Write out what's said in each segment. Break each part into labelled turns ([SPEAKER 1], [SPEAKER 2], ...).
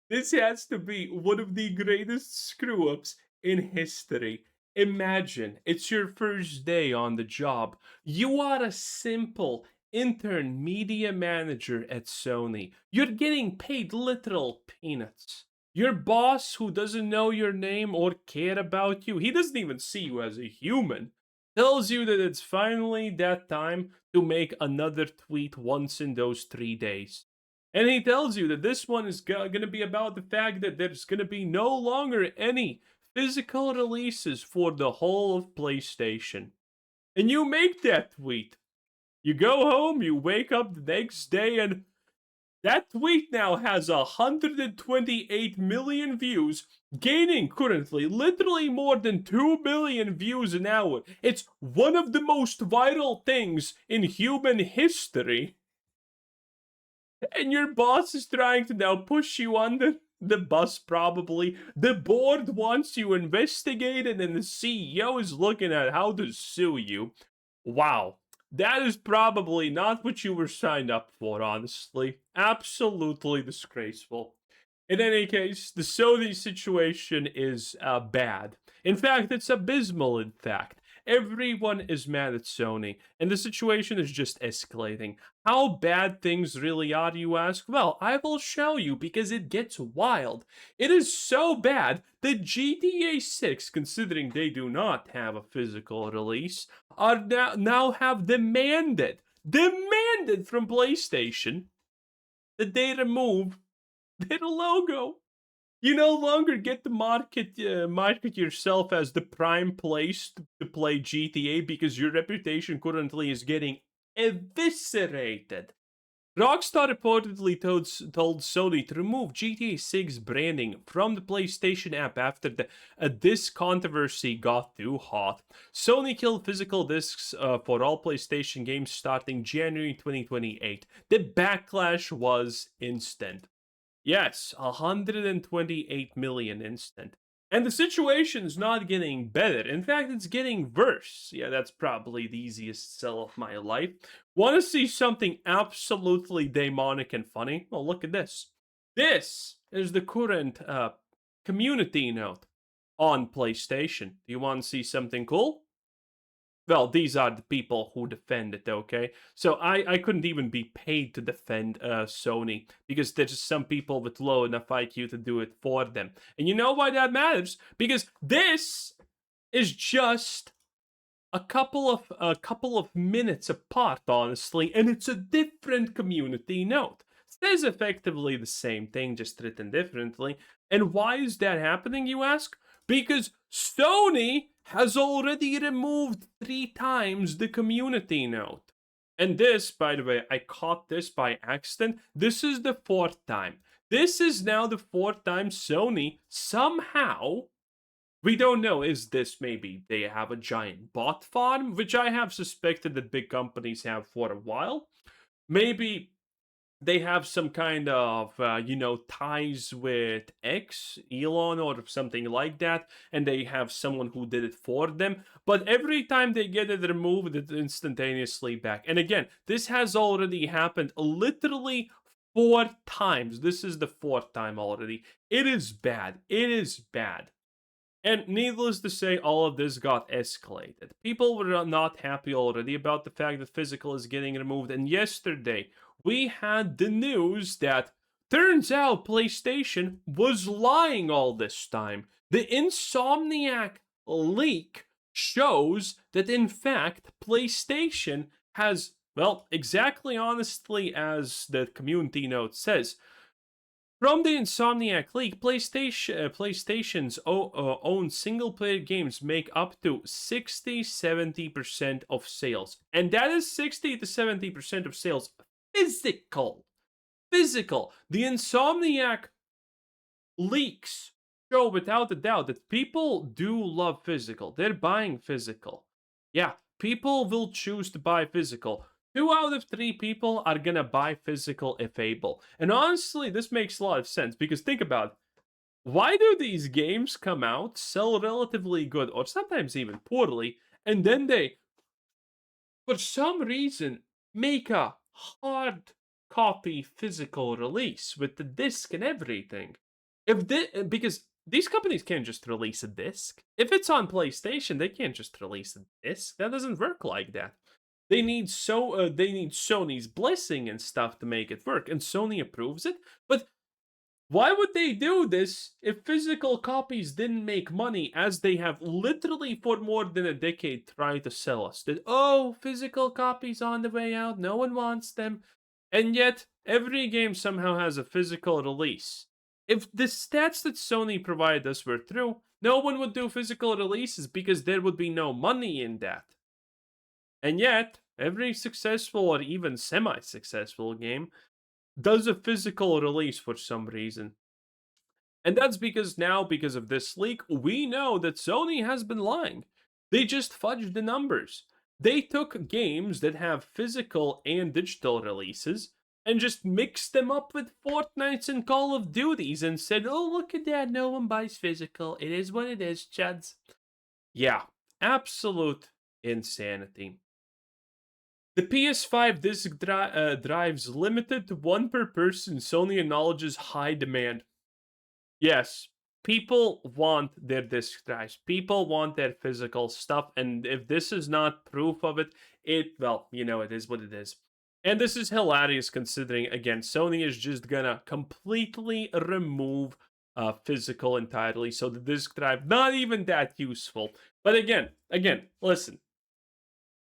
[SPEAKER 1] This has to be one of the greatest screw ups in history. Imagine it's your first day on the job. You are a simple intern media manager at Sony. You're getting paid literal peanuts. Your boss, who doesn't know your name or care about you, he doesn't even see you as a human, tells you that it's finally that time to make another tweet once in those 3 days. And he tells you that this one is going to be about the fact that there's going to be no longer any physical releases for the whole of PlayStation. And you make that tweet. You go home, you wake up the next day, and that tweet now has 128 million views, gaining currently literally more than 2 billion views an hour. It's one of the most viral things in human history. And your boss is trying to now push you under the bus, probably. The board wants you investigated, and the CEO is looking at how to sue you. Wow. That is probably not what you were signed up for, honestly. Absolutely disgraceful. In any case, the Sony situation is bad. In fact, it's abysmal, in fact. Everyone is mad at Sony, and the situation is just escalating. How bad things really are, you ask? Well, I will show you because it gets wild. It is so bad that GTA 6, considering they do not have a physical release, are now have demanded from PlayStation that they remove their logo. You no longer get to market yourself as the prime place to play GTA because your reputation currently is getting eviscerated. Rockstar reportedly told Sony to remove GTA 6 branding from the PlayStation app after this controversy got too hot. Sony killed physical discs for all PlayStation games starting January 2028. The backlash was instant. Yes, 128 million instant. And the situation's not getting better. In fact, it's getting worse. Yeah, that's probably the easiest sell of my life. Want to see something absolutely demonic and funny? Well, look at this. This is the current community note on PlayStation. Do you want to see something cool? Well, these are the people who defend it, okay? So I couldn't even be paid to defend Sony because there's some people with low enough IQ to do it for them. And you know why that matters? Because this is just a couple of minutes apart, honestly, and it's a different community note. Says effectively the same thing, just written differently. And why is that happening, you ask? Because Sony has already removed 3 times the community note. And this, by the way, I caught this by accident. This is the 4th time. This is now the 4th time Sony somehow, we don't know, is this maybe they have a giant bot farm, which I have suspected that big companies have for a while. Maybe they have some kind of ties with Elon or something like that, and they have someone who did it for them. But every time they get it removed, it's instantaneously back. And again, this has already happened literally 4 times. This is the 4th time already. It is bad. It is bad. And needless to say, all of this got escalated. People were not happy already about the fact that physical is getting removed. And yesterday, we had the news that turns out PlayStation was lying all this time. The Insomniac leak shows that, in fact, PlayStation has, well, exactly honestly as the community note says, from the Insomniac leak, PlayStation's own single-player games make up to 60-70% of sales. And that is 60 to 70% of sales physical. Physical. The Insomniac leaks show without a doubt that people do love physical. They're buying physical. Yeah, people will choose to buy physical. 2 out of 3 people are gonna buy physical if able. And honestly, this makes a lot of sense because think about it. Why do these games come out, sell relatively good, or sometimes even poorly, and then they, for some reason, make a hard copy physical release with the disc and everything? Because these companies can't just release a disc. If it's on PlayStation, they can't just release a disc. That doesn't work like that. They need Sony's blessing and stuff to make it work, and Sony approves it. But why would they do this if physical copies didn't make money, as they have literally for more than a decade tried to sell us? That, oh, physical copies on the way out, no one wants them. And yet, every game somehow has a physical release. If the stats that Sony provided us were true, no one would do physical releases because there would be no money in that. And yet, every successful or even semi successful game does a physical release for some reason. And that's because now, because of this leak, we know that Sony has been lying. They just fudged the numbers. They took games that have physical and digital releases and just mixed them up with Fortnites and Call of Duties and said, oh, look at that, no one buys physical. It is what it is, chuds. Yeah, absolute insanity. The PS5 disc drives limited to one per person. Sony acknowledges high demand. Yes, people want their disc drives. People want their physical stuff, and if this is not proof of it, well, it is what it is. And this is hilarious considering, again, Sony is just gonna completely remove physical entirely, so the disc drive not even that useful. But again, listen.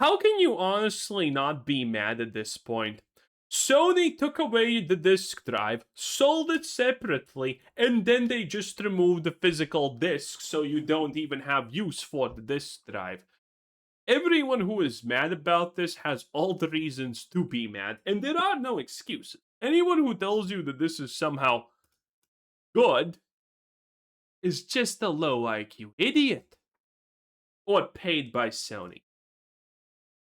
[SPEAKER 1] How can you honestly not be mad at this point? Sony took away the disk drive, sold it separately, and then they just removed the physical disk so you don't even have use for the disk drive. Everyone who is mad about this has all the reasons to be mad, and there are no excuses. Anyone who tells you that this is somehow good is just a low IQ idiot. Or paid by Sony.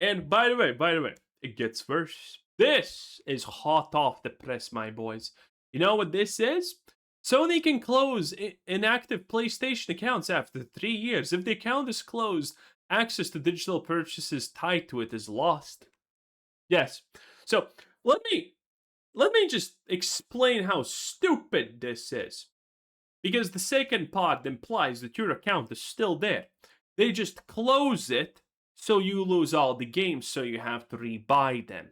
[SPEAKER 1] And by the way, it gets worse. This is hot off the press, my boys. You know what this is? Sony can close inactive PlayStation accounts after 3 years. If the account is closed, access to digital purchases tied to it is lost. Yes. So let me just explain how stupid this is. Because the second part implies that your account is still there. They just close it so you lose all the games, so you have to rebuy them.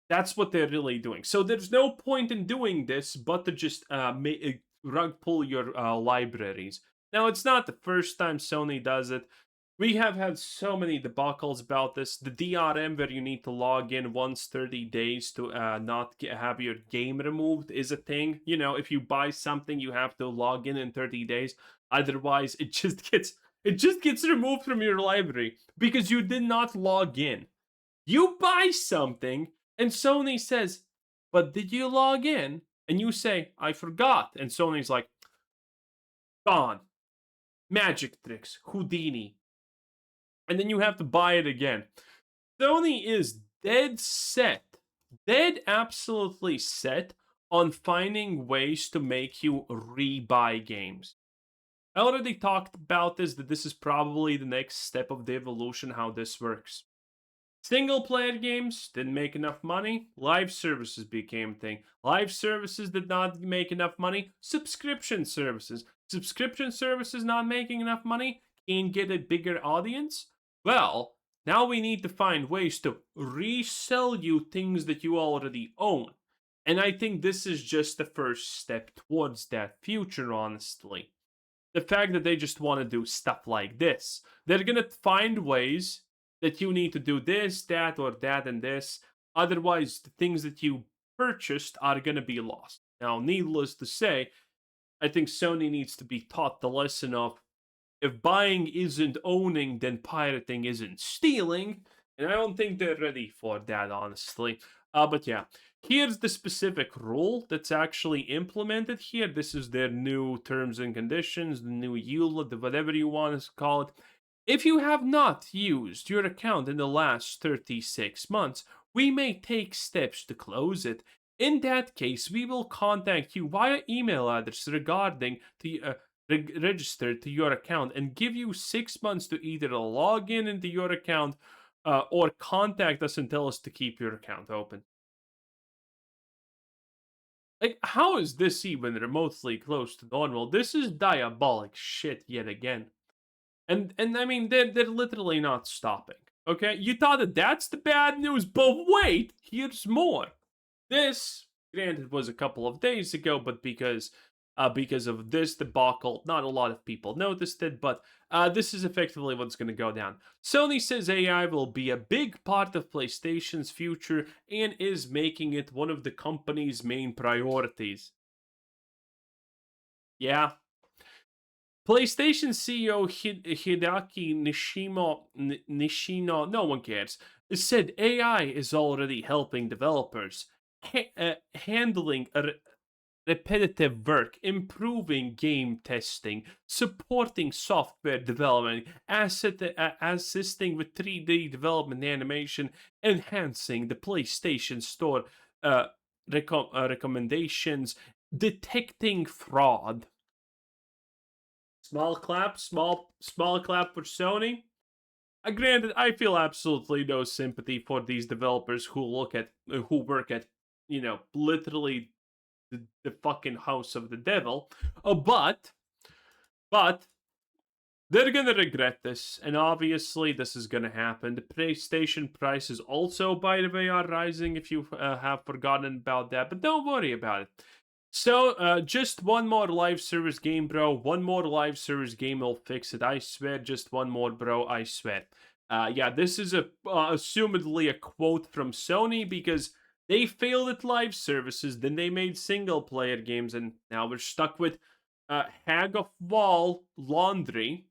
[SPEAKER 1] That's what they're really doing. So there's no point in doing this but to just rug pull your libraries. Now, it's not the first time Sony does it. We have had so many debacles about this. The DRM, where you need to log in once 30 days to not have your game removed, is a thing. If you buy something, you have to log in 30 days. Otherwise, it just gets removed from your library because you did not log in. You buy something, and Sony says, but did you log in? And you say, I forgot. And Sony's like, gone. Magic tricks. Houdini. And then you have to buy it again. Sony is dead absolutely set on finding ways to make you rebuy games. I already talked about this, that this is probably the next step of the evolution, how this works. Single player games didn't make enough money, live services became a thing. Live services did not make enough money, subscription services. Subscription services not making enough money, can't get a bigger audience. Well, now we need to find ways to resell you things that you already own. And I think this is just the first step towards that future, honestly. The fact that they just want to do stuff like this. They're going to find ways that you need to do this, that, or that, and this. Otherwise, the things that you purchased are going to be lost. Now, needless to say, I think Sony needs to be taught the lesson of, if buying isn't owning, then pirating isn't stealing. And I don't think they're ready for that, honestly. But yeah, here's the specific rule that's actually implemented here. This is their new terms and conditions, the new EULA, whatever you want to call it. If you have not used your account in the last 36 months, we may take steps to close it. In that case, we will contact you via email address regarding the register to your account and give you 6 months to either log in into your account or contact us and tell us to keep your account open. Like, how is this even remotely close to normal? This is diabolic shit yet again. And I mean, they're literally not stopping. Okay, you thought that that's the bad news, but wait, here's more. This, granted, was a couple of days ago, but because of this debacle, not a lot of people noticed it. But this is effectively what's going to go down. Sony says AI will be a big part of PlayStation's future and is making it one of the company's main priorities. Yeah, PlayStation CEO Hideaki Nishino, no one cares, said AI is already helping developers handling repetitive work, improving game testing, supporting software development, assisting with 3D development animation, enhancing the PlayStation Store uh, recommendations, detecting fraud. Small clap for Sony. Granted, I feel absolutely no sympathy for these developers who work at, literally the fucking house of the devil. But they're gonna regret this, and obviously this is gonna happen. The PlayStation prices also, by the way, are rising. If you have forgotten about that, but don't worry about it. So, just one more live service game, bro. One more live service game will fix it. I swear, just one more, bro. I swear. Yeah, this is assumedly a quote from Sony because they failed at live services, then they made single player games, and now we're stuck with Hag of Wall Laundry.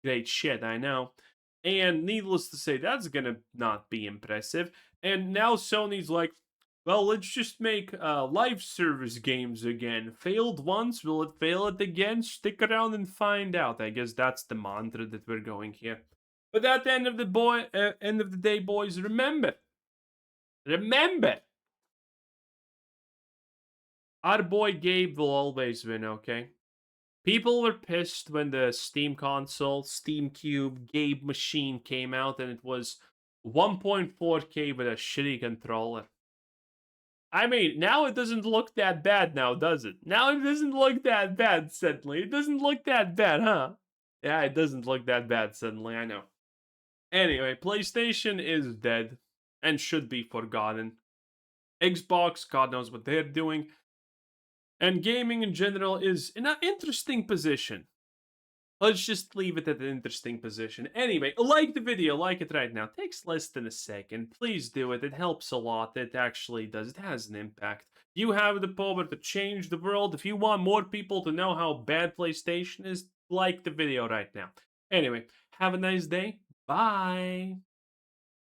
[SPEAKER 1] Great shit, I know. And needless to say, that's gonna not be impressive. And now Sony's like, well, let's just make live service games again. Failed once, will it fail it again? Stick around and find out. I guess that's the mantra that we're going here. But at the end of the day, boys, remember, our boy Gabe will always win. Okay. People were pissed when the Steam console, Steam Cube, Gabe machine came out and it was 1.4K with a shitty controller. I mean, now it doesn't look that bad now, does it? Now it doesn't look that bad suddenly. It doesn't look that bad, huh? Yeah, it doesn't look that bad suddenly, I know. Anyway, PlayStation is dead and should be forgotten. Xbox, God knows what they're doing. And gaming in general is in an interesting position. Let's just leave it at an interesting position. Anyway, like the video, like it right now. Takes less than a second. Please do it. It helps a lot. It actually does. It has an impact. You have the power to change the world. If you want more people to know how bad PlayStation is, like the video right now. Anyway, have a nice day. Bye.